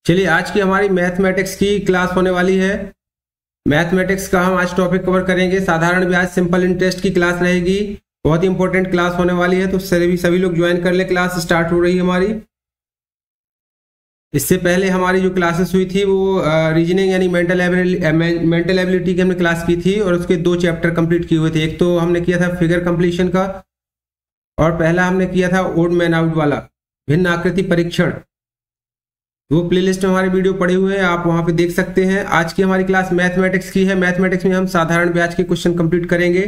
चलिए आज की हमारी मैथमेटिक्स की क्लास होने वाली है। मैथमेटिक्स का हम आज टॉपिक कवर करेंगे। साधारण ब्याज सिंपल इंटरेस्ट की क्लास रहेगी। बहुत ही इंपॉर्टेंट क्लास होने वाली है, तो सभी लोग ज्वाइन कर ले। क्लास स्टार्ट हो रही है हमारी। इससे पहले हमारी जो क्लासेस हुई थी वो रीजनिंग यानी मेंटल एबिलिटी की हमने क्लास की थी और उसके 2 चैप्टर कंप्लीट किए हुए थे। एक तो हमने किया था फिगर कंप्लीशन का और पहला हमने किया था ओड मैन आउट वाला भिन्न आकृति परीक्षण। वो प्लेलिस्ट में हमारे वीडियो पड़े हुए हैं, आप वहां पे देख सकते हैं। आज की हमारी क्लास मैथमेटिक्स की है। मैथमेटिक्स में हम साधारण ब्याज के क्वेश्चन कंप्लीट करेंगे।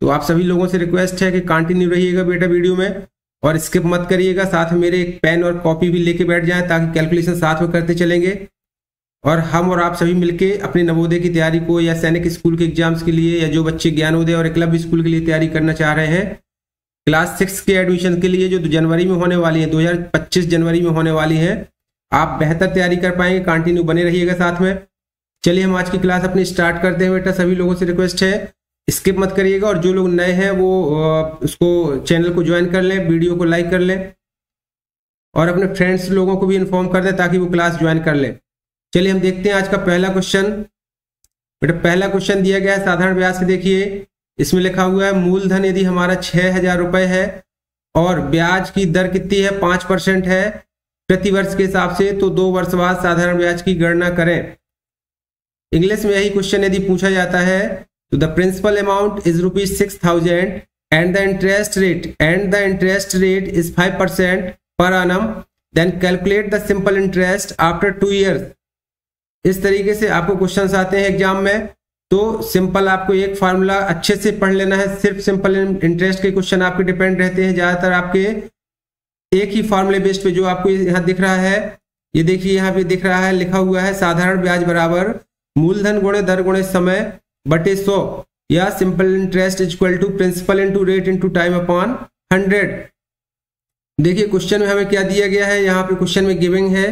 तो आप सभी लोगों से रिक्वेस्ट है कि कंटिन्यू रहिएगा बेटा वीडियो में और स्किप मत करिएगा। साथ में मेरे एक पेन और कॉपी भी लेके बैठ जाएं ताकि कैलकुलेशन साथ में करते चलेंगे और हम और आप सभी मिलके अपने नवोदय की तैयारी को या सैनिक स्कूल के एग्जाम्स के लिए या जो बच्चे ज्ञानोदय और एकलव्य स्कूल के लिए तैयारी करना चाह रहे हैं, क्लास 6 के एडमिशन के लिए जो जनवरी में होने वाली है, 2025 जनवरी में होने वाली है, आप बेहतर तैयारी कर पाएंगे। कंटिन्यू बने रहिएगा साथ में। चलिए हम आज की क्लास अपनी स्टार्ट करते हैं। बेटा सभी लोगों से रिक्वेस्ट है स्किप मत करिएगा और जो लोग नए हैं वो उसको चैनल को ज्वाइन कर लें, वीडियो को लाइक कर लें और अपने फ्रेंड्स लोगों को भी इन्फॉर्म कर दें ताकि वो क्लास ज्वाइन कर लें। चलिए हम देखते हैं आज का पहला क्वेश्चन। बेटा पहला क्वेश्चन दिया गया है साधारण ब्याज से। देखिए इसमें लिखा हुआ है मूलधन यदि हमारा 6,000 रुपए है और ब्याज की दर कितनी है, 5% है प्रति वर्ष के हिसाब से, तो 2 वर्ष बाद साधारण ब्याज की गणना करें। इंग्लिश में यही क्वेश्चन यदि पूछा जाता है तो the principal amount is ₹6,000 and the interest rate is 5% per annum, then calculate the simple interest after 2 years। इस तरीके से आपको क्वेश्चन आते हैं एग्जाम में। तो सिंपल आपको एक फार्मूला अच्छे से पढ़ लेना है। सिर्फ सिंपल इंटरेस्ट के क्वेश्चन आपके डिपेंड रहते हैं ज्यादातर आपके एक ही फार्मूले बेस्ड पे। जो आपको यहाँ दिख रहा है, ये देखिए यहाँ पे दिख रहा है, लिखा हुआ है साधारण ब्याज बराबर मूलधन गुणे दर गुणे समय बटे 100 या simple interest equal to principal into rate into time upon 100। देखिए क्वेश्चन में हमें क्या दिया गया है, यहाँ पे क्वेश्चन में गिविंग है,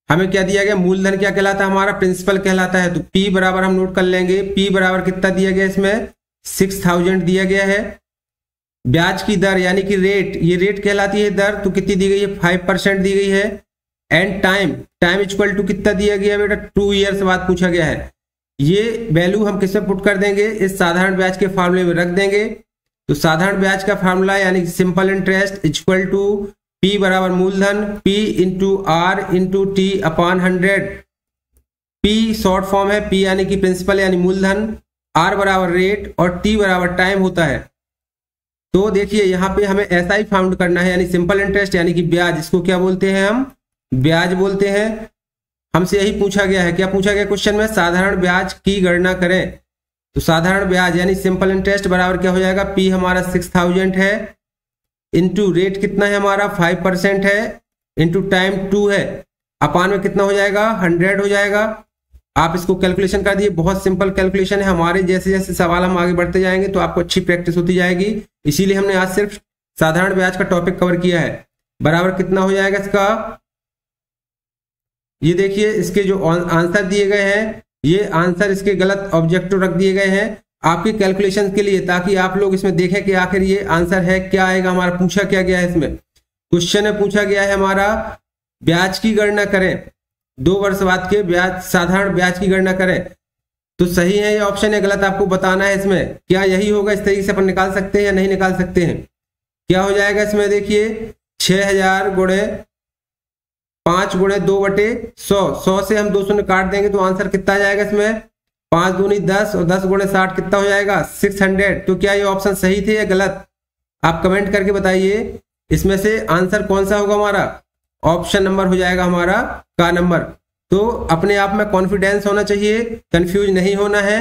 हमें क्या दिया गया, मूलधन क्या कहलाता है हमारा, प्रिंसिपल कहलाता है। तो P बराबर हम नोट कर लेंगे। P बराबर कितना दिया गया, इसमें 6,000 दिया गया है। ब्याज की दर यानी कि रेट, ये रेट कहलाती है दर, तो कितनी दी गई है, 5% दी गई है। एंड टाइम इक्वल टू कितना दिया गया बेटा, 2 ईयर्स बाद पूछा गया है। ये वैल्यू हम किसमें पुट कर देंगे, इस साधारण ब्याज के फार्मूले में रख देंगे। तो साधारण ब्याज का फार्मूला यानी simple interest equal to P बराबर मूलधन P into R into T upon 100। P short form है, P यानी कि प्रिंसिपल यानी मूलधन, R बराबर रेट और T बराबर टाइम होता है। तो देखिए यहाँ पे हमें ऐसा ही फाउंड करना है, यानी सिंपल इंटरेस्ट यानी कि ब्याज, इसको क्या बोलते हैं हम, ब्याज बोलते हैं। हमसे यही पूछा गया है। क्या पूछा गया क्वेश्चन में, साधारण ब्याज की गणना करें। तो साधारण ब्याज यानी सिंपल इंटरेस्ट बराबर क्या हो जाएगा, P हमारा 6,000 है इंटू रेट कितना है हमारा 5% है इंटू टाइम 2 है, अपान में कितना हो जाएगा 100 हो जाएगा। आप इसको कैलकुलेशन कर दिए, बहुत सिंपल कैलकुलेशन है। हमारे जैसे जैसे सवाल हम आगे बढ़ते जाएंगे तो आपको अच्छी प्रैक्टिस होती जाएगी, इसीलिए हमने आज सिर्फ साधारण ब्याज का टॉपिक कवर किया है। बराबर कितना हो जाएगा इसका, ये देखिए इसके जो आंसर दिए गए हैं, ये आंसर इसके गलत ऑब्जेक्टिव रख दिए गए हैं आपके कैलकुलेशन के लिए, ताकि आप लोग इसमें देखें कि आखिर ये आंसर है क्या आएगा हमारा। पूछा क्या गया है इसमें, क्वेश्चन में पूछा गया है हमारा ब्याज की गणना करें, 2 वर्ष बाद के ब्याज साधारण ब्याज की गणना करें। तो सही है ये ऑप्शन है, गलत आपको बताना है इसमें। क्या यही होगा, इस तरीके से अपन निकाल सकते हैं या नहीं निकाल सकते हैं। क्या हो जाएगा इसमें, देखिए 6,000 गुणे 5 गुणे 2/100, 100 से हम 200 काट देंगे तो आंसर कितना आ जाएगा इसमें, 5 दूनी 10 और 10 गुणे 60 कितना हो जाएगा 600। तो क्या ये ऑप्शन सही थे या गलत, आप कमेंट करके बताइए। इसमें से आंसर कौन सा होगा हमारा, ऑप्शन नंबर हो जाएगा हमारा का नंबर। तो अपने आप में कॉन्फिडेंस होना चाहिए, कंफ्यूज नहीं होना है।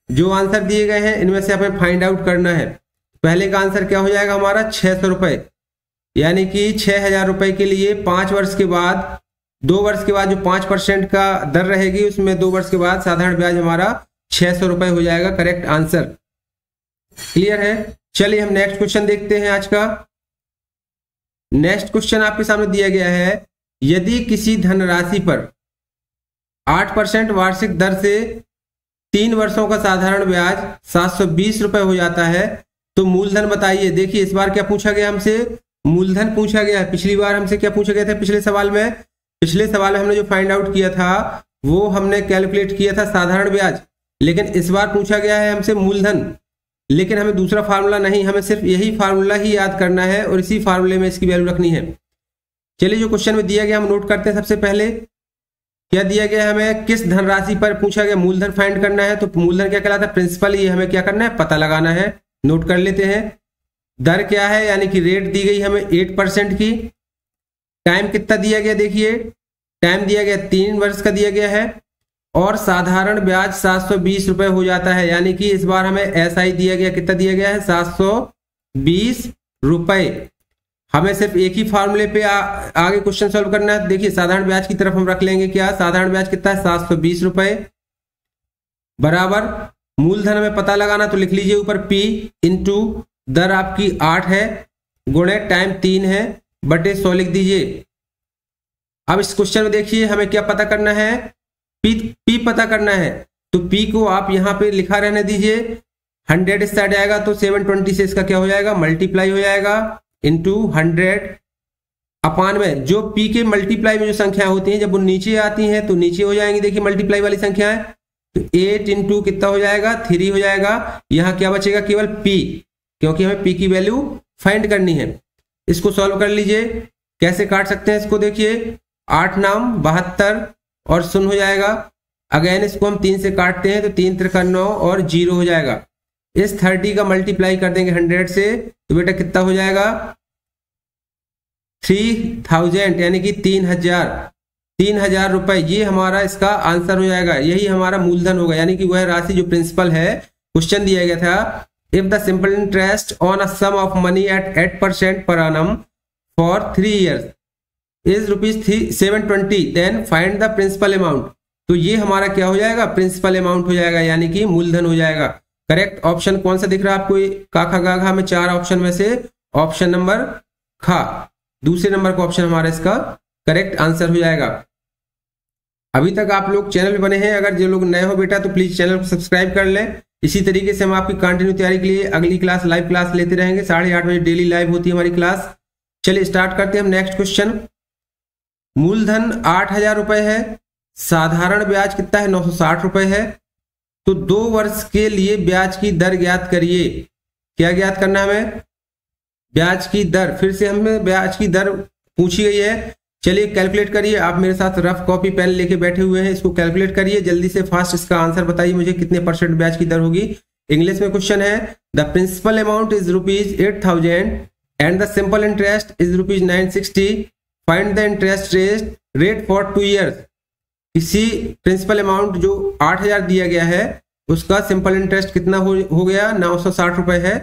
जो आंसर दिए गए हैं इनमें से हमें फाइंड आउट करना है। पहले का आंसर क्या हो जाएगा हमारा 600 रुपए, यानी कि 6,000 रुपए के लिए 5 वर्ष के बाद, 2 वर्ष के बाद जो 5% का दर रहेगी उसमें 2 वर्ष के बाद साधारण ब्याज हमारा 600 रुपए हो जाएगा। Correct answer. क्लियर है। चलिए हम नेक्स्ट क्वेश्चन देखते हैं आज का। नेक्स्ट क्वेश्चन आपके सामने दिया गया है, यदि किसी धनराशि पर 8% वार्षिक दर से 3 वर्षों का साधारण ब्याज 720 रुपए हो जाता है तो मूलधन बताइए। देखिए इस बार क्या पूछा गया हमसे, मूलधन पूछा गया है। पिछली बार हमसे क्या पूछा गया था पिछले सवाल में? पिछले सवाल में हमने जो फाइंड आउट किया था वो हमने कैलकुलेट किया था साधारण ब्याज, लेकिन इस बार पूछा गया है हमसे मूलधन, लेकिन हमें दूसरा फार्मूला नहीं, हमें सिर्फ यही फार्मूला ही याद करना है और इसी फार्मूले में इसकी वैल्यू रखनी है। चलिए जो क्वेश्चन में दिया गया हम नोट करते हैं। सबसे पहले क्या दिया गया, हमें किस धनराशि पर पूछा गया मूलधन फाइंड करना है, तो मूलधन क्या कहलाता है? प्रिंसिपल। ये हमें क्या करना है? पता लगाना है। नोट कर लेते हैं। दर क्या है, यानी कि रेट दी गई हमें 8% की। टाइम कितना दिया गया, देखिए टाइम दिया गया 3 वर्ष का दिया गया है और साधारण ब्याज 720 रुपए हो जाता है, यानी कि इस बार हमें SI दिया गया, कितना दिया गया है? 720 रुपए। हमें सिर्फ एक ही फार्मूले पे आगे क्वेश्चन सॉल्व करना है। देखिए साधारण ब्याज की तरफ हम रख लेंगे क्या, साधारण ब्याज कितना है? 720 रुपए बराबर मूलधन हमें पता लगाना, तो लिख लीजिए ऊपर P इंटू दर आपकी 8 है गुणे टाइम 3 है बटे 100 लिख दीजिए। अब इस क्वेश्चन में देखिए हमें क्या पता करना है? P पता करना है, तो P को आप यहां पे लिखा रहने दीजिए। 100 इस साइड आएगा तो 720 से इसका क्या हो जाएगा? मल्टीप्लाई हो जाएगा इंटू 100 अपान में जो P के मल्टीप्लाई में जो संख्या होती हैं जब वो नीचे आती हैं तो नीचे हो जाएंगी। देखिए मल्टीप्लाई वाली संख्या है तो 8 इंटू कितना हो जाएगा? 3 हो जाएगा। यहां क्या बचेगा? केवल P, क्योंकि हमें P की वैल्यू फाइंड करनी है। इसको सॉल्व कर लीजिए। कैसे काट सकते हैं इसको? देखिए 8 नाम 72 और 0 हो जाएगा। अगेन इसको हम 3 से काटते हैं तो 3 त्रिका 9 और 0 हो जाएगा। इस 30 का मल्टीप्लाई कर देंगे 100 से तो बेटा कितना हो जाएगा? 3000 यानी कि 3000 रुपए। ये हमारा इसका आंसर हो जाएगा, यही हमारा मूलधन होगा, यानी कि वह राशि जो प्रिंसिपल है। क्वेश्चन दिया गया था if the simple interest on a sum of money at 8% per annum for 3 years इज ₹720 then find the principal amount. तो ये हमारा क्या हो जाएगा? प्रिंसिपल अमाउंट हो जाएगा, यानी कि मूलधन हो जाएगा। करेक्ट ऑप्शन कौन सा दिख रहा है आपको? का खा गा घा में 4 ऑप्शन में से ऑप्शन नंबर खा, दूसरे नंबर का ऑप्शन हमारा इसका करेक्ट आंसर हो जाएगा। अभी तक आप लोग चैनल पे बने हैं, अगर जो लोग नए हो बेटा तो प्लीज चैनल को सब्सक्राइब कर लें। इसी तरीके से हम आपकी कंटिन्यू तैयारी के लिए अगली क्लास लाइव क्लास लेते रहेंगे। 8:30 बजे डेली लाइव होती है हमारी क्लास। चलिए स्टार्ट करते हैं हम नेक्स्ट क्वेश्चन। मूलधन 8000 रुपए है, साधारण ब्याज कितना है? 960 रुपए है। तो 2 वर्ष के लिए ब्याज की दर ज्ञात करिए। क्या ज्ञात करना है हमें? ब्याज की दर। फिर से हमें ब्याज की दर पूछी गई है। चलिए कैलकुलेट करिए। आप मेरे साथ रफ कॉपी पेन लेके बैठे हुए हैं, इसको कैलकुलेट करिए जल्दी से फास्ट। इसका आंसर बताइए मुझे कितने % ब्याज की दर होगी। इंग्लिश में क्वेश्चन है the principal amount is ₹8000 and the simple interest is ₹960। Find the interest rate for 2 years। किसी प्रिंसिपल अमाउंट जो 8000 दिया गया है उसका सिंपल इंटरेस्ट कितना हो गया? 960 रुपए है।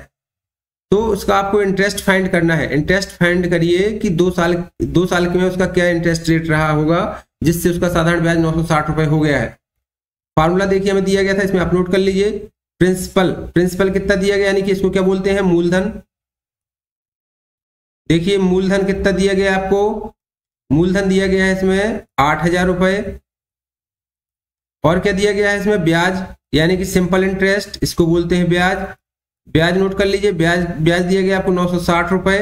तो उसका आपको इंटरेस्ट फाइंड करना है। इंटरेस्ट फाइंड करिए कि 2 साल में उसका क्या इंटरेस्ट रेट रहा होगा जिससे उसका साधारण ब्याज 960 रुपए हो गया है। फार्मूला देखिए हमें दिया गया था, इसमें अपलोड कर लीजिए। प्रिंसिपल कितना दिया गया, यानी कि इसको क्या बोलते हैं? मूलधन। देखिए मूलधन कितना दिया गया आपको? मूलधन दिया गया है इसमें 8000 रुपए। और क्या दिया गया है इसमें? ब्याज, यानी कि सिंपल इंटरेस्ट, इसको बोलते हैं ब्याज। ब्याज नोट कर लीजिए। ब्याज दिया गया आपको 960 रुपए।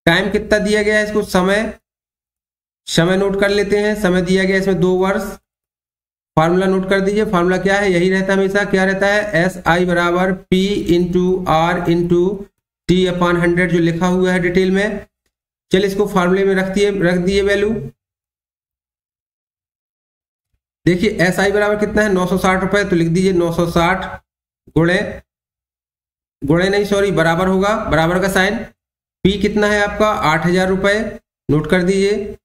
टाइम कितना दिया गया है इसको? समय नोट कर लेते हैं। समय दिया गया इसमें 2 वर्ष। फार्मूला नोट कर दीजिए। फार्मूला क्या है? यही रहता है हमेशा। क्या रहता है? SI बराबर P into R into T अपान 100 जो लिखा हुआ है डिटेल में। चलिए इसको फार्मूले में रख दिए वैल्यू। देखिए SI बराबर कितना है? 960 रुपए। तो लिख दीजिए 960 गुणे नहीं सॉरी बराबर होगा, बराबर का साइन। P कितना है आपका? 8000 रुपए। नोट कर दीजिए।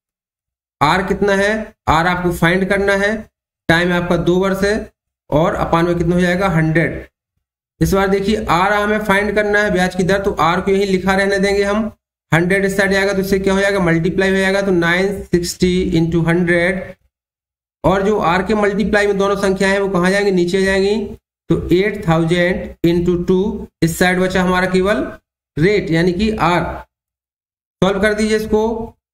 R कितना है? R आपको फाइंड करना है। टाइम आपका 2 वर्ष है और अपान में कितना हो जाएगा? 100। इस बार देखिए R हमें फाइंड करना है ब्याज की दर, तो R को यही लिखा रहने देंगे हम। 100 इस साइड जाएगा तो इससे क्या हो जाएगा? मल्टीप्लाई हो जाएगा। तो 960 इंटू 100 और जो R के मल्टीप्लाई में दोनों संख्याएं हैं वो कहां जाएंगी? नीचे जाएंगी। तो 8000 इंटू 2 इस साइड बचा हमारा केवल रेट, यानी कि R। सॉल्व कर दीजिए इसको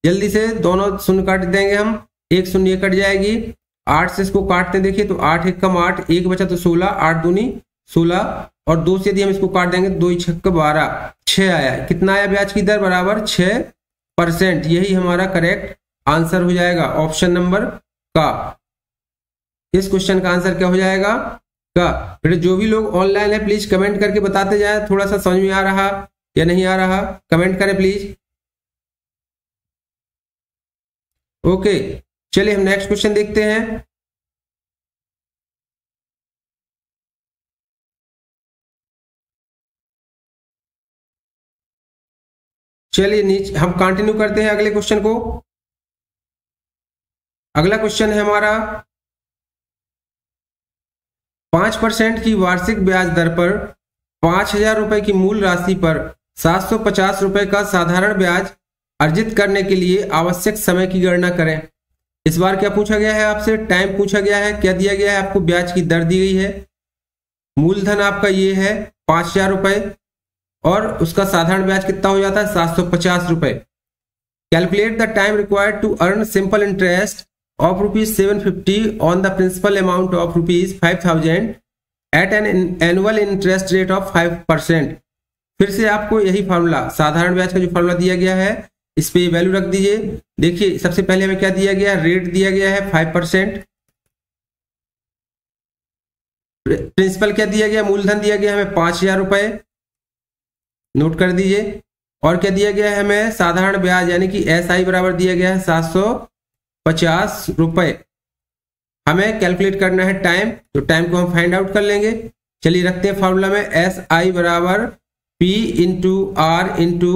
जल्दी से। दोनों शून्य काट देंगे हम, एक शून्य कट जाएगी। 8 से इसको काटते देखिए तो 8 1 कम 8, 1 बचा तो 16, 8 दूनी 16 और 2 से यदि हम इसको काट देंगे, 2 छक्का 12, 6 आया। कितना आया ब्याज की दर? बराबर 6%। यही हमारा करेक्ट आंसर हो जाएगा ऑप्शन नंबर का। इस क्वेश्चन का आंसर क्या हो जाएगा? का। बेटा जो भी लोग ऑनलाइन है प्लीज कमेंट करके बताते जाए, थोड़ा सा समझ में आ रहा या नहीं आ रहा, कमेंट करें प्लीज। ओके, चलिए हम नेक्स्ट क्वेश्चन देखते हैं। चलिए नीचे हम कंटिन्यू करते हैं अगले क्वेश्चन को। अगला क्वेश्चन है हमारा 5% की वार्षिक ब्याज दर पर 5,000 रुपए की मूल राशि पर 750 रुपए का साधारण ब्याज अर्जित करने के लिए आवश्यक समय की गणना करें। इस बार क्या पूछा गया है आपसे? टाइम पूछा गया है। क्या दिया गया है आपको? ब्याज की दर दी गई है, मूलधन आपका ये है 5,000 रुपए और उसका साधारण ब्याज कितना हो जाता है? 750 रुपए। Calculate the time required to earn simple interest of ₹750 on the principal amount of ₹5,000 at an annual interest rate of 5%। फिर से आपको यही फार्मूला, साधारण ब्याज का जो फार्मूला दिया गया है इस पे वैल्यू रख दीजिए। देखिए सबसे पहले हमें क्या दिया गया है? रेट दिया गया है 5%। प्रिंसिपल क्या दिया गया? मूलधन दिया गया हमें 5,000 रुपए, नोट कर दीजिए। और क्या दिया गया है हमें? साधारण ब्याज यानी कि SI बराबर दिया गया है 750 रुपए। हमें कैलकुलेट करना है टाइम, तो टाइम को हम फाइंड आउट कर लेंगे। चलिए रखते हैं फॉर्मूला में SI बराबर P into R into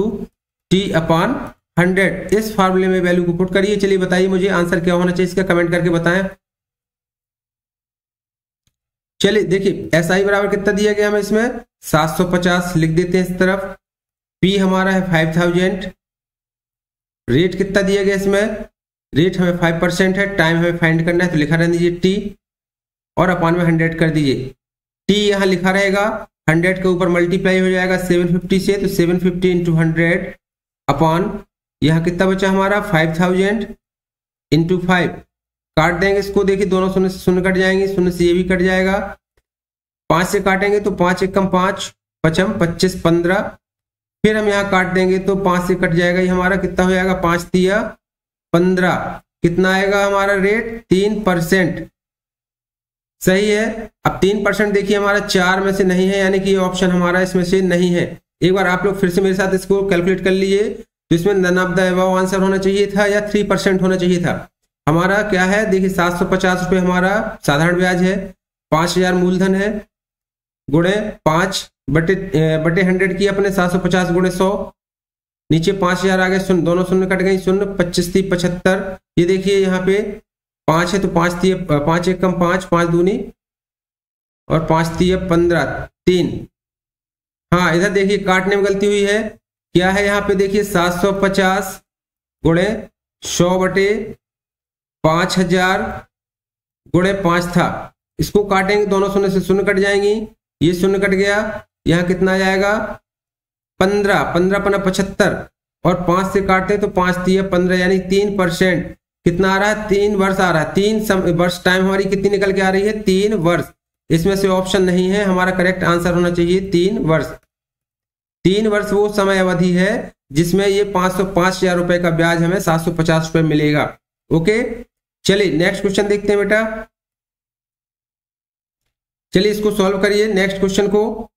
T upon 100। इस फार्मूले में वैल्यू को पुट करिए। चलिए बताइए मुझे आंसर क्या होना चाहिए इसका, कमेंट करके बताएं। चलिए देखिए SI बराबर कितना दिया गया हमें इसमें? 750 लिख देते हैं इस तरफ। P हमारा है 5,000। रेट कितना दिया गया इसमें? रेट हमें 5% है। टाइम हमें फाइंड करना है तो लिखा रहने दीजिए T और अपॉन में 100 कर दीजिए। T यहाँ लिखा रहेगा, 100 के ऊपर मल्टीप्लाई हो जाएगा 750 से, तो 750 इंटू 100 अपॉन यहाँ कितना बचा हमारा? 5,000 इंटू 5। काट देंगे इसको, देखिए दोनों शून्य से शून्य कट जाएंगे, शून्य से ये भी कट जाएगा। 5 से काटेंगे तो 5 एकम 5, 5 25 15। फिर हम यहाँ काट देंगे तो 5 से कट जाएगा, ये हमारा कितना हो जाएगा? 5 तिया 15। कितना आएगा हमारा रेट? 3%। सही है। अब 3% देखिए हमारा 4 में से नहीं है, यानी कि ये ऑप्शन हमारा इसमें से नहीं है। एक बार आप लोग फिर से मेरे साथ इसको कैलकुलेट कर लीजिए। तो इसमें none of the above answer होना चाहिए था या 3% होना चाहिए था। हमारा क्या है? देखिए 750 रुपये हमारा साधारण ब्याज है, 5,000 मूलधन है, गुणे 5 बटे 100 की अपने 750 गुणे 100, नीचे 5,000 आ गए, शून्य दोनों शून्य कट गई, शून्य 25 थी 75। ये देखिए यहाँ पे 5 है तो 5 थी 5 एकम 5, 5 दूनी और 5 थी 15, 3। हाँ इधर देखिए काटने में गलती हुई है। क्या है यहाँ पे? देखिए 750 गुणे 100 बटे 5,000 गुणे 5 था। इसको काटेंगे, दोनों शून्य से शून्य कट जाएंगी, ये शून्य कट गया। यहाँ कितना आ जाएगा? 15, 15 पना 75 और 5 से काटते हैं तो 5 दिया 15, यानी 3%। कितना आ रहा है? 3 वर्ष आ रहा है। 3 वर्ष टाइम हमारी कितनी निकल के आ रही है? 3 वर्ष। इसमें से ऑप्शन नहीं है, हमारा करेक्ट आंसर होना चाहिए 3 वर्ष। 3 वर्ष वो समय अवधि है जिसमें ये 5,000 रुपए का ब्याज हमें 750 रुपए मिलेगा। ओके, चलिए नेक्स्ट क्वेश्चन देखते हैं बेटा। चलिए इसको सॉल्व करिए नेक्स्ट क्वेश्चन को।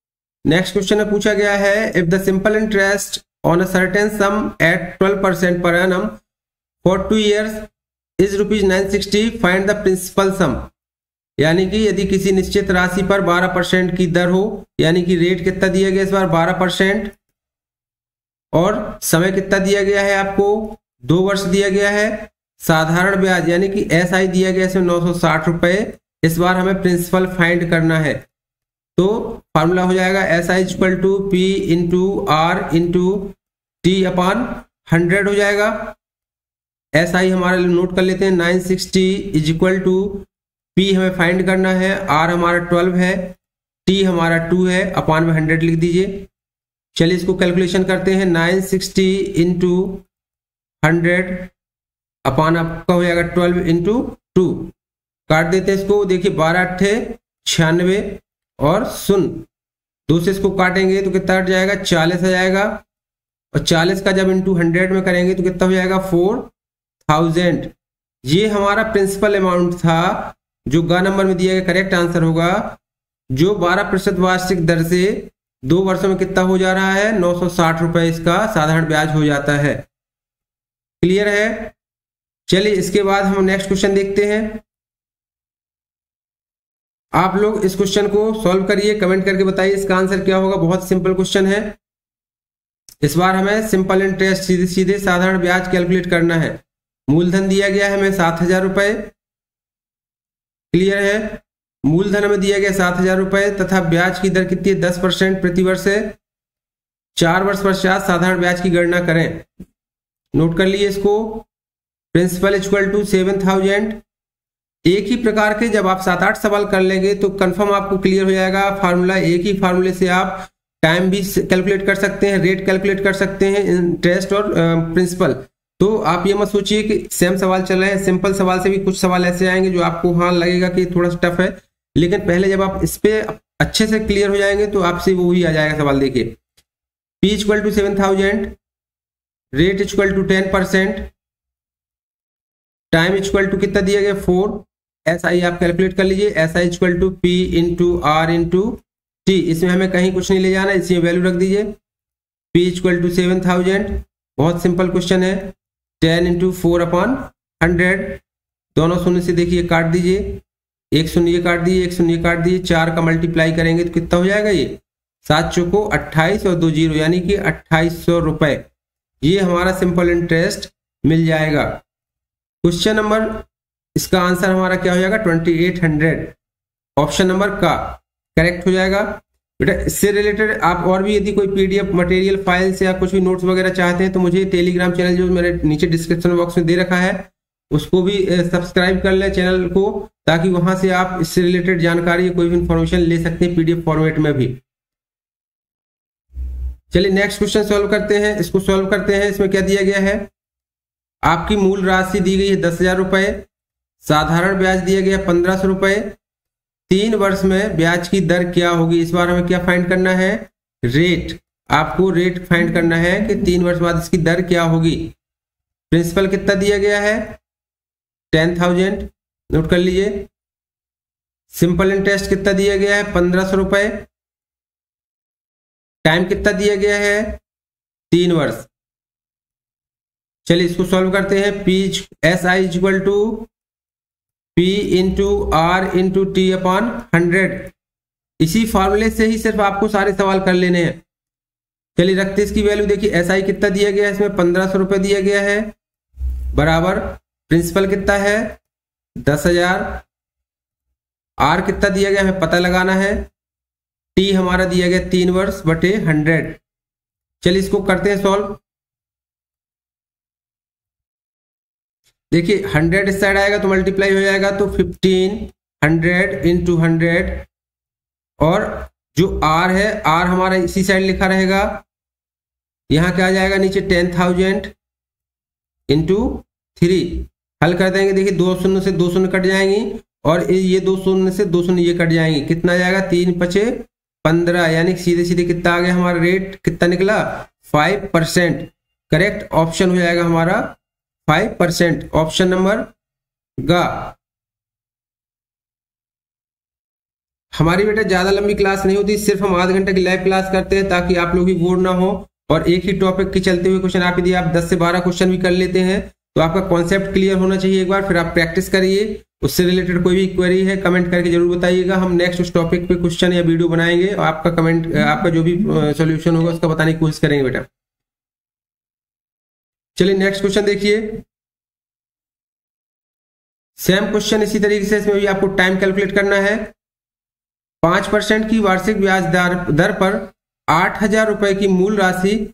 नेक्स्ट क्वेश्चन में पूछा गया है, if the simple interest on a certain sum at 12% per annum for 2 years is ₹960, find the principal sum. यानी कि यदि किसी निश्चित राशि पर 12% की दर हो, यानी कि रेट कितना दिया गया इस बार? 12%। और समय कितना दिया गया है आपको? 2 वर्ष दिया गया है। साधारण ब्याज यानी कि SI दिया गया इसमें 960 रुपए। इस बार हमें प्रिंसिपल फाइंड करना है, तो फार्मूला हो जाएगा SI equal to P into R into T upon 100 हो जाएगा। SI हमारा नोट कर लेते हैं 960 इज इक्वल टू P हमें फाइंड करना है, R हमारा 12 है, T हमारा 2 है, अपॉन में 100 लिख दीजिए। चलिए इसको कैलकुलेशन करते हैं। 960 इंटू 100 अपॉन आपका हो जाएगा 12 इंटू 2। काट देते हैं इसको, देखिए 12 8 96 और 0 2 से इसको काटेंगे तो कितना हट जाएगा, 40 आ जाएगा। और 40 का जब इंटू 100 में करेंगे तो कितना हो जाएगा, 4000। ये हमारा प्रिंसिपल अमाउंट था जो ग नंबर में दिया गया करेक्ट आंसर होगा, जो 12% वार्षिक दर से 2 वर्षों में कितना हो जा रहा है, 960 रुपए इसका साधारण ब्याज हो जाता है। क्लियर है। चलिए इसके बाद हम नेक्स्ट क्वेश्चन देखते हैं। आप लोग इस क्वेश्चन को सॉल्व करिए, कमेंट करके बताइए इसका आंसर क्या होगा। बहुत सिंपल क्वेश्चन है। इस बार हमें सिंपल इंटरेस्ट सीधे सीधे साधारण ब्याज कैलकुलेट करना है। मूलधन दिया गया है हमें 7000 रुपए। क्लियर है। मूलधन में दिया गया 7000 रुपए तथा ब्याज की दर कितनी है, 10% प्रति वर्ष है। 4 वर्ष पश्चात साधारण ब्याज की गणना करें। नोट कर लिए इसको। Principal equal to 7000। एक ही प्रकार के जब आप 7-8 सवाल कर लेंगे तो कंफर्म आपको क्लियर हो जाएगा फार्मूला। एक ही फार्मूले से आप टाइम भी कैलकुलेट कर सकते हैं, रेट कैलकुलेट कर सकते हैं, इंटरेस्ट और प्रिंसिपल। तो आप ये मत सोचिए कि सेम सवाल चल रहे हैं। सिंपल सवाल से भी कुछ सवाल ऐसे आएंगे जो आपको हाँ लगेगा कि थोड़ा टफ है, लेकिन पहले जब आप इस पे अच्छे से क्लियर हो जाएंगे तो आपसे वो ही आ जाएगा सवाल। देखिए P equal to 7000, rate equal to 10%, time equal to कितना दिया गया 4, SI आप कैलकुलेट कर लीजिए। SI equal to P into R into T। इसमें हमें कहीं कुछ नहीं ले जाना, इसमें वैल्यू रख दीजिए। P equal to 7000। बहुत सिंपल क्वेश्चन है। 10 इंटू 4/100। दोनों शून्य से देखिए काट दीजिए, एक शून्य काट दिए, एक शून्य काट दिए। 4 का मल्टीप्लाई करेंगे तो कितना हो जाएगा, ये 7 चौको 28 और 2 जीरो यानी कि 2800 रुपए। ये हमारा सिंपल इंटरेस्ट मिल जाएगा। क्वेश्चन नंबर इसका आंसर हमारा क्या हो जाएगा, 2800। ऑप्शन नंबर का करेक्ट हो जाएगा। बेटा इससे रिलेटेड आप और भी यदि कोई PDF मटेरियल फाइल्स या कुछ भी नोट्स वगैरह चाहते हैं तो मुझे टेलीग्राम चैनल जो मैंने नीचे डिस्क्रिप्शन बॉक्स में दे रखा है उसको भी सब्सक्राइब कर लें चैनल को, ताकि वहां से आप इससे रिलेटेड जानकारी कोई भी इंफॉर्मेशन ले सकते हैं PDF फॉर्मेट में भी। चलिए नेक्स्ट क्वेश्चन सॉल्व करते हैं। इसको सॉल्व करते हैं। इसमें क्या दिया गया है, आपकी मूल राशि दी गई है 10,000 रुपए, साधारण ब्याज दिया गया 1500 रुपए। 3 वर्ष में ब्याज की दर क्या होगी। इस बार हमें क्या फाइंड करना है, रेट। आपको रेट फाइंड करना है कि 3 वर्ष बाद इसकी दर क्या होगी। प्रिंसिपल कितना दिया गया है, 10,000। नोट कर लीजिए। सिंपल इंटरेस्ट कितना दिया गया है, 1500 रुपए। टाइम कितना दिया गया है, 3 वर्ष। चलिए इसको सॉल्व करते हैं। SI equal to P into R into T/100। इसी फॉर्मूले से ही सिर्फ आपको सारे सवाल कर लेने हैं। चलिए रखते इसकी वैल्यू। देखिए SI कितना दिया गया है, इसमें 1500 रुपए दिया गया है, बराबर प्रिंसिपल कितना है 10,000। R कितना दिया गया हमें पता लगाना है। T हमारा दिया गया 3 वर्ष बटे 100। चलिए इसको करते हैं सॉल्व। देखिए 100 इस साइड आएगा तो मल्टीप्लाई हो जाएगा, तो 1500 इंटू 100। और जो R है, R हमारा इसी साइड लिखा रहेगा। यहां क्या आ जाएगा, नीचे 10,000 इंटू 3। हल कर देंगे। देखिए 2 शून्य से 2 शून्य कट जाएंगी और ये 2 शून्य से 2 शून्य ये कट जाएंगी। कितना आ जाएगा, 3×5=15, यानी सीधे सीधे कितना आ गया हमारा रेट, कितना निकला 5%। करेक्ट ऑप्शन हो जाएगा हमारा 5%। ऑप्शन नंबर गा। हमारी बेटा ज्यादा लंबी क्लास नहीं होती, सिर्फ हम आधे घंटे की लाइव क्लास करते हैं ताकि आप लोग भी बोर ना हो। और एक ही टॉपिक के चलते हुए क्वेश्चन आप यदि आप 10 से 12 क्वेश्चन भी कर लेते हैं तो आपका कॉन्सेप्ट क्लियर होना चाहिए एक बार, फिर आप प्रैक्टिस करिए। उससे रिलेटेड कोई भी क्वेरी है कमेंट करके जरूर बताइएगा। हम नेक्स्ट उस टॉपिक पे क्वेश्चन या वीडियो बनाएंगे और आपका कमेंट, आपका जो भी सॉल्यूशन होगा उसका बताने की कोशिश करेंगे बेटा। चलिए नेक्स्ट क्वेश्चन देखिए। सेम क्वेश्चन इसी तरीके से, इसमें भी आपको टाइम कैलकुलेट करना है। 5% की वार्षिक ब्याज दर पर 8,000 रुपए की मूल राशि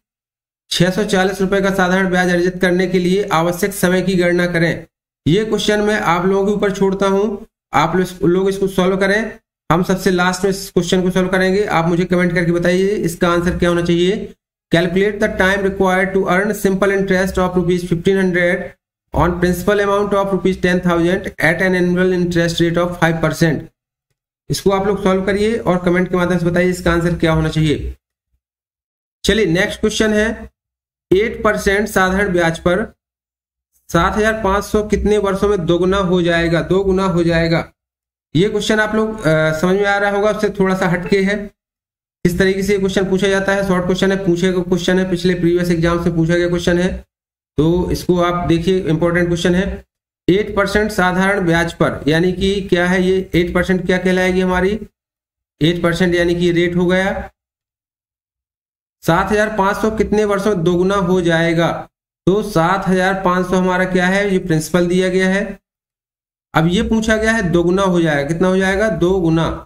640 रुपए का साधारण ब्याज अर्जित करने के लिए आवश्यक समय की गणना करें। ये क्वेश्चन मैं आप लोगों के ऊपर छोड़ता हूं, आप लोग इसको सॉल्व करें। हम सबसे लास्ट में इस क्वेश्चन को सॉल्व करेंगे। आप मुझे कमेंट करके बताइए इसका आंसर क्या होना चाहिए। Calculate the time required to earn simple interest of ₹1500 on principal amount of ₹10,000 at an annual interest rate of 5%। इसको आप लोग सॉल्व करिए और कमेंट के माध्यम से बताइए इसका आंसर क्या होना चाहिए। चलिए नेक्स्ट क्वेश्चन है 8% साधारण ब्याज पर 7,500 कितने वर्षों में दोगुना हो जाएगा, 2 गुना हो जाएगा। ये क्वेश्चन आप लोग समझ में आ रहा होगा, उससे थोड़ा सा हटके है। इस तरीके से क्वेश्चन पूछा जाता है, शॉर्ट क्वेश्चन है, पूछे गए क्वेश्चन है, पिछले प्रीवियस एग्जाम से पूछा गया क्वेश्चन है, तो इसको आप देखिए, इंपॉर्टेंट क्वेश्चन है। 8% साधारण ब्याज पर, यानी कि क्या है ये 8% क्या कहलाएगी हमारी, 8% यानी कि रेट हो गया। 7,500 कितने वर्षों में दोगुना हो जाएगा, तो 7,500 हमारा क्या है, ये प्रिंसिपल दिया गया है। अब ये पूछा गया है दोगुना हो जाएगा, कितना हो जाएगा, 2 गुना,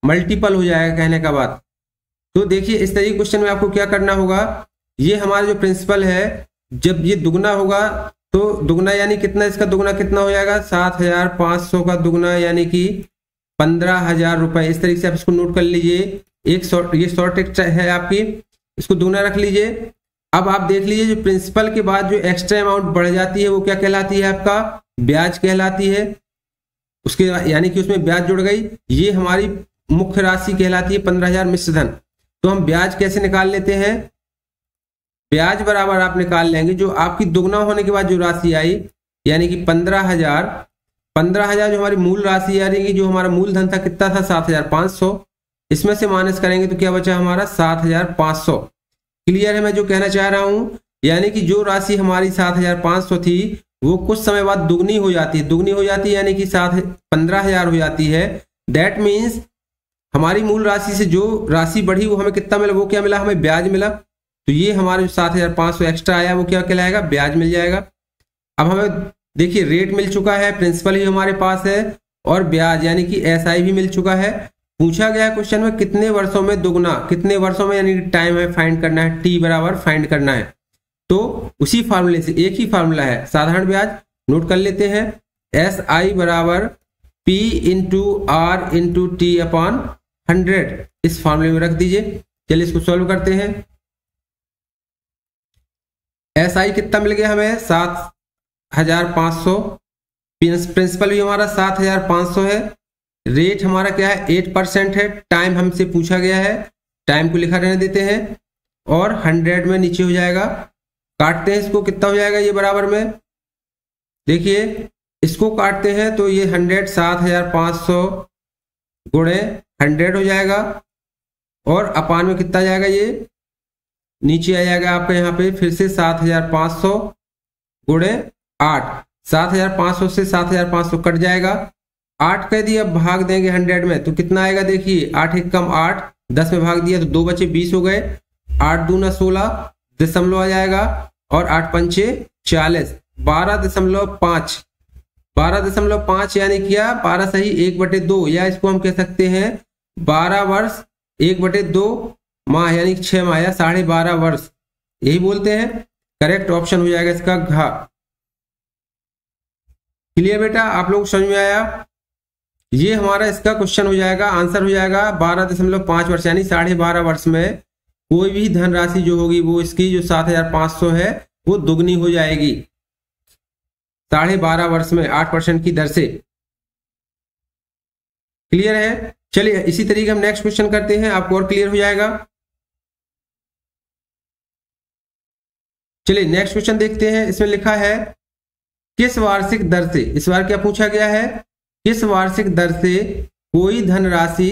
मल्टीपल हो जाएगा कहने का बात। तो देखिए इस तरीके क्वेश्चन में आपको क्या करना होगा, ये हमारा जो प्रिंसिपल है, जब ये दुगना होगा तो दुगना यानी कितना, इसका दुगना कितना हो जाएगा, 7,500 का दुगना यानी कि 15,000 रुपए। इस तरीके से आप इसको नोट कर लीजिए। ये शॉर्ट टेक्स्ट है आपकी, इसको दुगना रख लीजिए। अब आप देख लीजिए जो प्रिंसिपल के बाद जो एक्स्ट्रा अमाउंट बढ़ जाती है वो क्या कहलाती है, आपका ब्याज कहलाती है। उसके यानी कि उसमें ब्याज जुड़ गई, ये हमारी मुख्य राशि कहलाती है 15,000 मिश्र धन। तो हम ब्याज कैसे निकाल लेते हैं, ब्याज बराबर आप निकाल लेंगे जो आपकी दुगना होने के बाद जो राशि आई, यानी कि 15,000 जो हमारी मूल राशि आ रही, जो हमारा मूलधन था कितना था, 7,500, इसमें से माइनस करेंगे तो क्या बचा हमारा 7,500। क्लियर है मैं जो कहना चाह रहा हूं, यानी कि जो राशि हमारी 7,500 थी वो कुछ समय बाद दुगनी हो जाती है, यानी कि 15,000 हो जाती है। दैट मीन्स हमारी मूल राशि से जो राशि बढ़ी वो हमें कितना मिला, वो क्या मिला, हमें ब्याज मिला। तो ये हमारा जो 7,500 एक्स्ट्रा आया वो क्या कहलाएगा, ब्याज मिल जाएगा। अब हमें देखिए रेट मिल चुका है, प्रिंसिपल ही हमारे पास है, और ब्याज यानी कि एसआई भी मिल चुका है। पूछा गया है क्वेश्चन में कितने वर्षों में दोगुना, कितने वर्षों में यानी कि टाइम है फाइंड करना है, टी बराबर फाइंड करना है। तो उसी फार्मूले से, एक ही फार्मूला है, साधारण ब्याज नोट कर लेते हैं, एस आई बराबर P into R into T upon 100, इस फार्मूले में रख दीजिए। चलिए इसको सॉल्व करते हैं। एस आई कितना मिल गया हमें, 7,500, प्रिंसिपल भी हमारा 7,500 है, रेट हमारा क्या है 8% है, टाइम हमसे पूछा गया है, टाइम को लिखा रहने देते हैं, और 100 में नीचे हो जाएगा। काटते हैं इसको, कितना हो जाएगा ये बराबर में, देखिए इसको काटते हैं तो ये 100, 7,500 गुणे 100 हो जाएगा, और अपान में कितना जाएगा, ये नीचे आ जाएगा आपका यहाँ पे फिर से 7,500 गुणे 8, 7,500 से 7,500 कट जाएगा, 8 कह दिया, भाग देंगे 100 में तो कितना आएगा, देखिए 8 एक कम 8, 10 में भाग दिया तो 2 बचे, 20 हो गए, 8 दूना 16 दशमलव आ जाएगा, और 8 पंचे 40, 12.5 यानी क्या, 12 सही 1/2, या इसको हम कह सकते हैं 12 वर्ष 1/2 माह, यानी 6 माह या 12.5 वर्ष, यही बोलते हैं। करेक्ट ऑप्शन हो जाएगा इसका घ। क्लियर बेटा, आप लोग समझ में आया, ये हमारा इसका क्वेश्चन हो जाएगा, आंसर हो जाएगा 12.5 वर्ष, यानी 12.5 वर्ष में कोई भी धनराशि जो होगी वो इसकी जो 7,500 है वो दुगनी हो जाएगी 12.5 वर्ष में 8% की दर से। क्लियर है, चलिए इसी तरीके हम नेक्स्ट क्वेश्चन करते हैं, आपको और क्लियर हो जाएगा। चलिए नेक्स्ट क्वेश्चन देखते हैं, इसमें लिखा है किस वार्षिक दर से, इस बार क्या पूछा गया है, किस वार्षिक दर से कोई धनराशि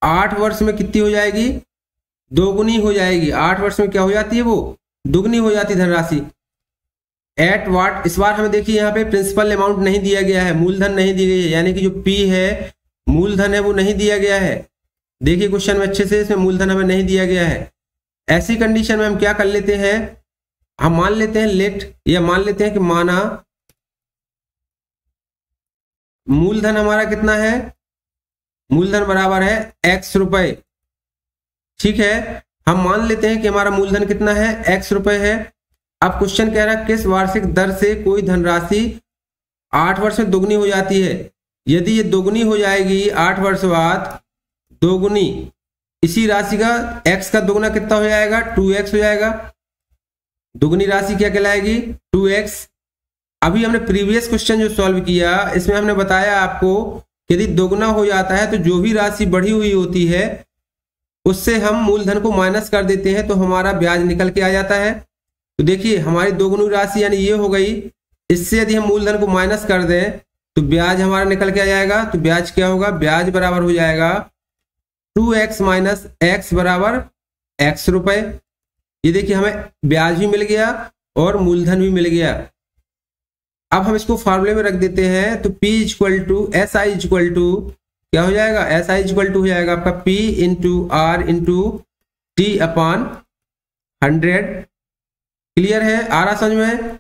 8 वर्ष में कितनी हो जाएगी, दोगुनी हो जाएगी। 8 वर्ष में क्या हो जाती है, वो दुगनी हो जाती धनराशि। एट वाट, इस बार हमें देखिए यहाँ पे प्रिंसिपल अमाउंट नहीं दिया गया है, मूलधन नहीं दी गई है, यानी कि जो पी है मूलधन है वो नहीं दिया गया है। देखिए क्वेश्चन में अच्छे से, इसमें मूलधन हमें नहीं दिया गया है। ऐसी कंडीशन में हम क्या कर लेते हैं, हम मान लेते हैं लेट, या मान लेते हैं कि माना मूलधन हमारा कितना है, मूलधन बराबर है x रुपए, ठीक है। हम मान लेते हैं कि हमारा मूलधन कितना है, x रुपए है। अब क्वेश्चन कह रहा है किस वार्षिक दर से कोई धनराशि 8 वर्ष में दोगुनी हो जाती है। यदि ये दोगुनी हो जाएगी 8 वर्ष बाद, दोगुनी, इसी राशि का x का दोगुना कितना हो जाएगा, 2x हो जाएगा। दोगुनी राशि क्या कहलाएगी, 2x। अभी हमने प्रीवियस क्वेश्चन जो सॉल्व किया इसमें हमने बताया आपको यदि दोगुना हो जाता है तो जो भी राशि बढ़ी हुई होती है उससे हम मूलधन को माइनस कर देते हैं तो हमारा ब्याज निकल के आ जाता है। तो देखिए हमारी दोगुनी राशि यानी ये हो गई, इससे यदि हम मूलधन को माइनस कर दें तो ब्याज हमारा निकल के आ जाएगा। तो ब्याज क्या होगा, ब्याज बराबर हो जाएगा 2x माइनस x बराबर x रुपए। ये देखिए हमें ब्याज भी मिल गया और मूलधन भी मिल गया। अब हम इसको फार्मूले में रख देते हैं तो P equal to SI equal to क्या हो जाएगा, SI इक्वल टू हो जाएगा आपका P into R into T upon 100। Clear है, आ रहा समझ में?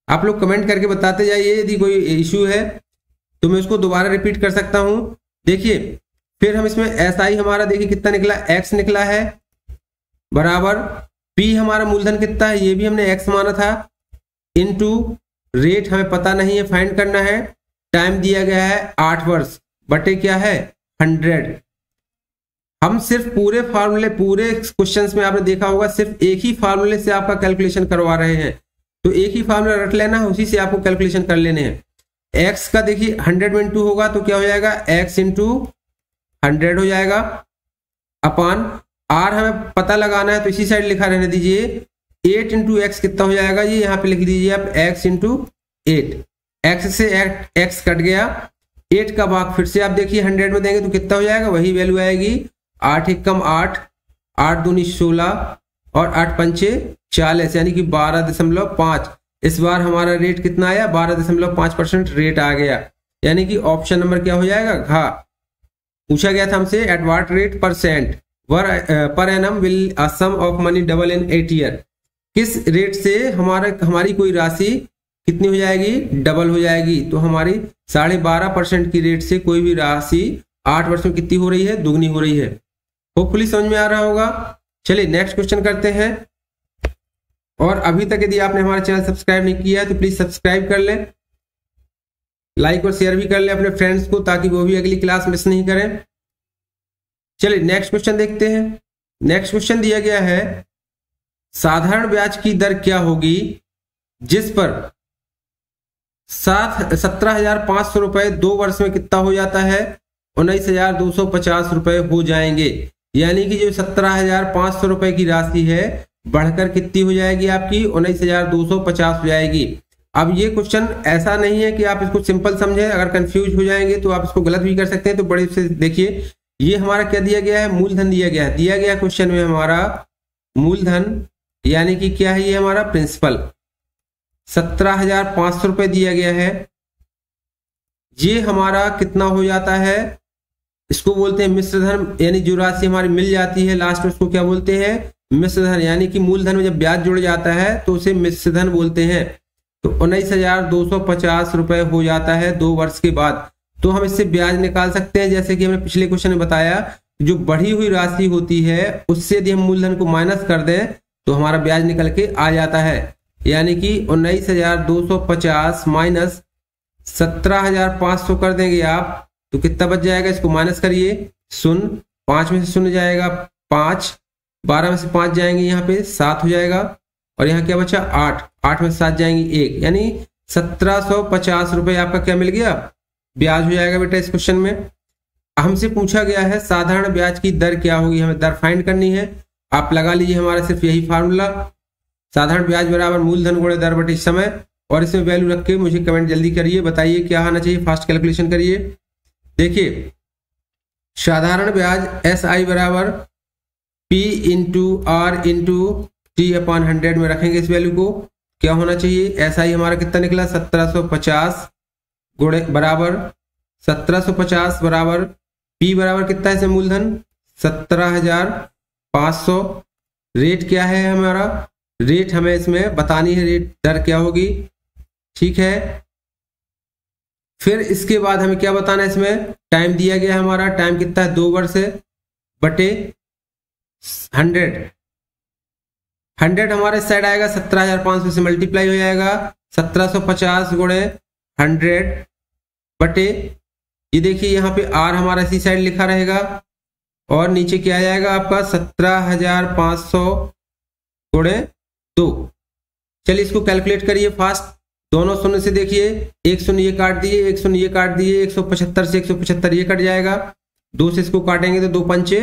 आप लोग कमेंट करके बताते जाइए यदि कोई इश्यू है तो मैं उसको दोबारा रिपीट कर सकता हूं। देखिए फिर हम इसमें SI हमारा देखिए कितना निकला, x निकला है बराबर P हमारा मूलधन कितना है ये भी हमने x माना था, इनटू रेट हमें पता नहीं है, फाइंड करना है। टाइम दिया गया है 8 वर्ष बटे क्या है 100। हम सिर्फ पूरे फार्मूले, पूरे क्वेश्चंस में आपने देखा होगा सिर्फ एक ही फार्मूले से आपका कैलकुलेशन करवा रहे हैं, तो एक ही फार्मूला रट लेना है, उसी से आपको कैलकुलेशन कर लेने हैं। x का देखिए 100 में 2 होगा तो क्या हो जाएगा, x इंटू 100 हो जाएगा अपान r हमें पता लगाना है तो इसी साइड लिखा रहने दीजिए। 8 इंटू एक्स कितना हो जाएगा, ये यहाँ पे लिख दीजिए आप x इंटू 8। x से x कट गया, 8 का भाग फिर से आप देखिए 100 में देंगे तो कितना हो जाएगा, वही वैल्यू आएगी 8 एक कम 8, 8 दूनी 16 और 8 पंचे 40 यानी कि 12.5। इस बार हमारा रेट कितना आया, 12.5% रेट आ गया, यानी कि ऑप्शन नंबर क्या हो जाएगा, घ। पूछा गया था हमसे at what rate percent per annum will a sum of money double in 8 year. किस रेट से हमारी कोई राशि कितनी हो जाएगी, डबल हो जाएगी। तो हमारी 12.5% की रेट से कोई भी राशि 8 वर्ष में कितनी हो रही है, दुगनी हो रही है। होपफुली समझ में आ रहा होगा। चलिए नेक्स्ट क्वेश्चन करते हैं। और अभी तक यदि आपने हमारा चैनल सब्सक्राइब नहीं किया है तो प्लीज सब्सक्राइब कर लें, लाइक और शेयर भी कर लें अपने फ्रेंड्स को, ताकि वो भी अगली क्लास मिस नहीं करें। चलिए नेक्स्ट क्वेश्चन देखते हैं। नेक्स्ट क्वेश्चन दिया गया है, साधारण ब्याज की दर क्या होगी जिस पर 17,500 रुपए 2 वर्ष में कितना हो जाता है, 19,250 रुपए हो जाएंगे। यानी कि जो 17,500 रुपए की राशि है बढ़कर कितनी हो जाएगी आपकी, 19,250 हो जाएगी। अब ये क्वेश्चन ऐसा नहीं है कि आप इसको सिंपल समझे, अगर कंफ्यूज हो जाएंगे तो आप इसको गलत भी कर सकते हैं। तो बड़े से देखिए, ये हमारा क्या दिया गया है, मूलधन दिया गया है। दिया गया क्वेश्चन में हमारा मूलधन यानी कि क्या है, ये हमारा प्रिंसिपल 17,500 रुपए दिया गया है। ये हमारा कितना हो जाता है, इसको बोलते हैं मिश्र धन, यानी जो राशि हमारी मिल जाती है लास्ट में उसको क्या बोलते हैं, मिश्र धन। यानी कि मूलधन में जब ब्याज जुड़ जाता है तो उसे मिश्र धन बोलते हैं। तो 19,250 रुपए हो जाता है 2 वर्ष के बाद। तो हम इससे ब्याज निकाल सकते हैं, जैसे कि हमने पिछले क्वेश्चन में बताया, जो बढ़ी हुई राशि होती है उससे यदि हम मूलधन को माइनस कर दें तो हमारा ब्याज निकल के आ जाता है। यानी कि 19,250 माइनस 17,500 कर देंगे आप तो कितना बच जाएगा, इसको माइनस करिए, 0, 5 में से 0 जाएगा 5, 12 में से 5 जाएंगे यहाँ पे 7 हो जाएगा, और यहाँ क्या बचा 8, 8 में से 7 जाएंगे 1, यानी 1750 रुपए आपका क्या मिल गया, ब्याज हो जाएगा बेटा। इस क्वेश्चन में हमसे पूछा गया है साधारण ब्याज की दर क्या होगी, हमें दर फाइंड करनी है। आप लगा लीजिए हमारा सिर्फ यही फार्मूला, साधारण ब्याज बराबर मूलधन गुणे दर बटे समय, और इसमें वैल्यू रख के मुझे कमेंट जल्दी करिए, बताइए क्या आना चाहिए, फास्ट कैलकुलेशन करिए। देखिए साधारण ब्याज SI बराबर P into R into T upon 100 में रखेंगे इस वैल्यू को। क्या होना चाहिए, SI हमारा कितना निकला 1750 गुणे बराबर 1750 बराबर P बराबर कितना है इसमें मूलधन 17,500। रेट क्या है हमारा, रेट हमें इसमें बतानी है, रेट दर क्या होगी, ठीक है। फिर इसके बाद हमें क्या बताना है, इसमें टाइम दिया गया है हमारा, टाइम कितना है 2 वर्ष है बटे 100 हमारे साइड आएगा 17,500 से मल्टीप्लाई हो जाएगा 1750 गुणे 100 बटे, ये देखिए यहाँ पे R हमारा इसी साइड लिखा रहेगा, और नीचे क्या आ जाएगा आपका 17,500 गुणे 2। चलिए इसको कैलकुलेट करिए फास्ट, दोनों शून्य से देखिए, एक शून्य ये काट दिए, एक शून्य ये काट दिए, 175 से 175 ये कट जाएगा, 2 से इसको काटेंगे तो 2 पंचे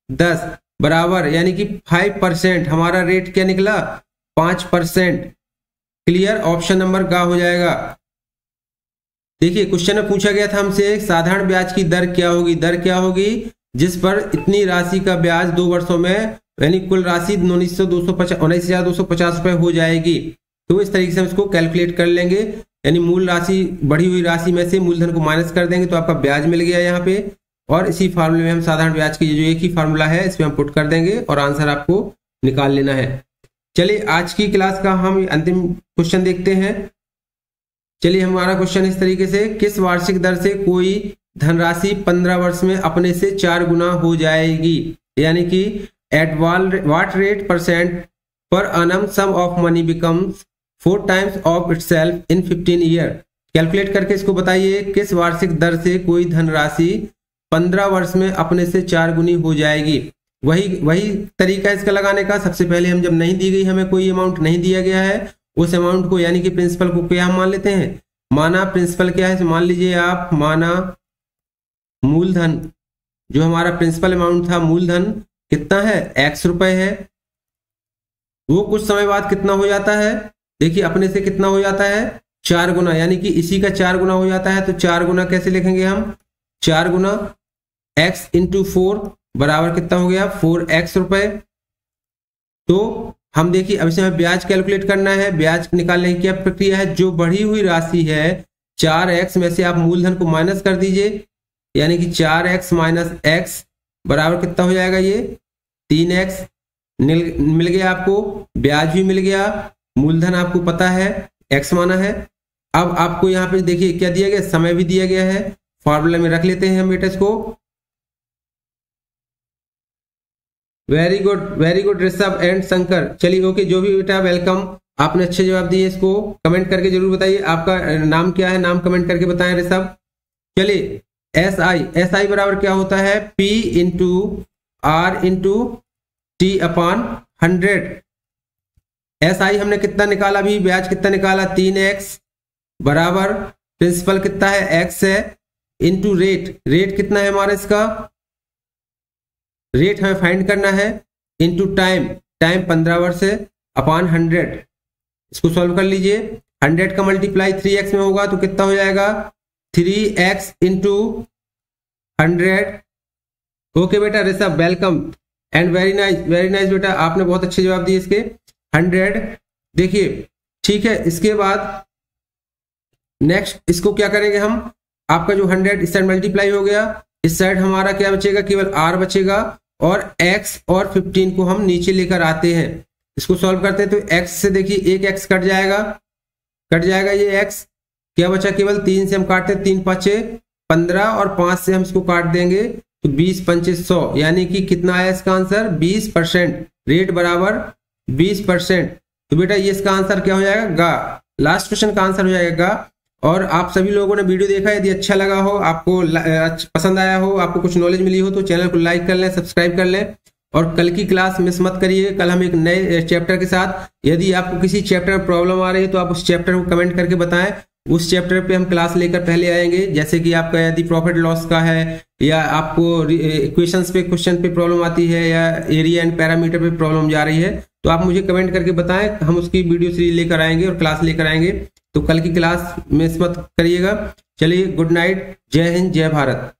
10 बराबर, यानी कि 5%। हमारा रेट क्या निकला? 5%। क्लियर, ऑप्शन नंबर गा हो जाएगा। देखिए क्वेश्चन में पूछा गया था हमसे साधारण ब्याज की दर क्या होगी। दर क्या होगी जिस पर इतनी राशि का ब्याज 2 वर्षों में यानी कुल राशि 19,250 रुपए हो जाएगी। तो इस तरीके से हम इसको कैलकुलेट कर लेंगे, यानी मूल राशि बढ़ी हुई राशि में से मूलधन को माइनस कर देंगे तो आपका ब्याज मिल गया यहाँ पे, और इसी फार्मूले में हम साधारण ब्याज की जो एक ही फार्मूला है इसमें हम पुट कर देंगे और आंसर आपको निकाल लेना है। चलिए आज की क्लास का हम अंतिम क्वेश्चन देखते हैं। चलिए हमारा क्वेश्चन इस तरीके से, किस वार्षिक दर से कोई धनराशि 15 वर्ष में अपने से 4 गुना हो जाएगी, यानी कि एट व्हाट रेट परसेंट पर annum sum of money becomes 4 times of itself in 15 year. Calculate करके इसको बताइए, किस वार्षिक दर से कोई धनराशि 15 वर्ष में अपने से 4 गुनी हो जाएगी। वही तरीका इसका लगाने का। सबसे पहले हम जब नहीं दी गई, हमें कोई अमाउंट नहीं दिया गया है, उस अमाउंट को यानी कि प्रिंसिपल को क्या हम मान लेते हैं, माना प्रिंसिपल क्या है, मान लीजिए आप माना मूलधन, जो हमारा प्रिंसिपल अमाउंट था मूलधन कितना है, x रुपए है। वो कुछ समय बाद कितना हो जाता है, देखिए अपने से कितना हो जाता है 4 गुना, यानी कि इसी का 4 गुना हो जाता है। तो 4 गुना कैसे लिखेंगे हम, 4 गुना x इंटू 4 बराबर कितना हो गया 4x रुपए। तो हम देखिए अब इसे हमें ब्याज कैलकुलेट करना है। ब्याज निकालने की क्या प्रक्रिया है, जो बढ़ी हुई राशि है 4x में से आप मूलधन को माइनस कर दीजिए, यानी कि 4x माइनस x बराबर कितना हो जाएगा, ये 3x मिल गया आपको, ब्याज भी मिल गया, मूलधन आपको पता है x माना है। अब आपको यहाँ पे देखिए क्या दिया गया, समय भी दिया गया है, फॉर्मूला में रख लेते हैं हम बेटा इसको। Very good Rishabh and Shankar. चलिए ओके, जो भी बेटा वेलकम, आपने अच्छे जवाब दिए। इसको कमेंट करके जरूर बताइए आपका नाम क्या है, नाम कमेंट करके बताएं ऋषभ। चलिए एस आई बराबर क्या होता है, P इंटू R into T upon 100। S I हमने कितना निकाला, अभी ब्याज कितना निकाला 3x बराबर प्रिंसिपल कितना है x है, इंटू रेट कितना है हमारा, इसका रेट हमें फाइंड करना है, इंटू टाइम 15 वर्ष है अपॉन 100। इसको सॉल्व कर लीजिए, 100 का मल्टीप्लाई 3x में होगा तो कितना हो जाएगा 3x इंटू 100। ओके बेटा Rishabh welcome and very nice बेटा, आपने बहुत अच्छे जवाब दिए इसके 100। देखिए ठीक है, इसके बाद नेक्स्ट इसको क्या करेंगे हम, आपका जो 100 इस साइड मल्टीप्लाई हो गया, इस साइड हमारा क्या बचेगा, केवल r बचेगा, और x और 15 को हम नीचे लेकर आते हैं। इसको सॉल्व करते हैं तो x से देखिए एक x कट जाएगा ये x, क्या बचा, केवल 3 से हम काटते हैं, 3 5 15 और 5 से हम इसको काट देंगे तो 20 5 100, यानी कि कितना आया इसका आंसर 20%। रेट बराबर 20%। तो बेटा ये इसका आंसर क्या हो जाएगा, गा। लास्ट क्वेश्चन का आंसर हो जाएगा गा। और आप सभी लोगों ने वीडियो देखा, यदि अच्छा लगा हो, आपको पसंद आया हो, आपको कुछ नॉलेज मिली हो, तो चैनल को लाइक कर लें, सब्सक्राइब कर लें, और कल की क्लास मिस मत करिए। कल हम एक नए चैप्टर के साथ, यदि आपको किसी चैप्टर में प्रॉब्लम आ रही है तो आप उस चैप्टर को कमेंट करके बताएं, उस चैप्टर पे हम क्लास लेकर पहले आएंगे। जैसे कि आपका यदि प्रॉफिट लॉस का है, या आपको इक्वेशंस पे क्वेश्चन पे प्रॉब्लम आती है, या एरिया एंड पैरामीटर पे प्रॉब्लम जा रही है, तो आप मुझे कमेंट करके बताएं, हम उसकी वीडियो सीरीज लेकर आएंगे और क्लास लेकर आएंगे। तो कल की क्लास मिस मत करिएगा। चलिए गुड नाइट, जय हिंद, जय भारत।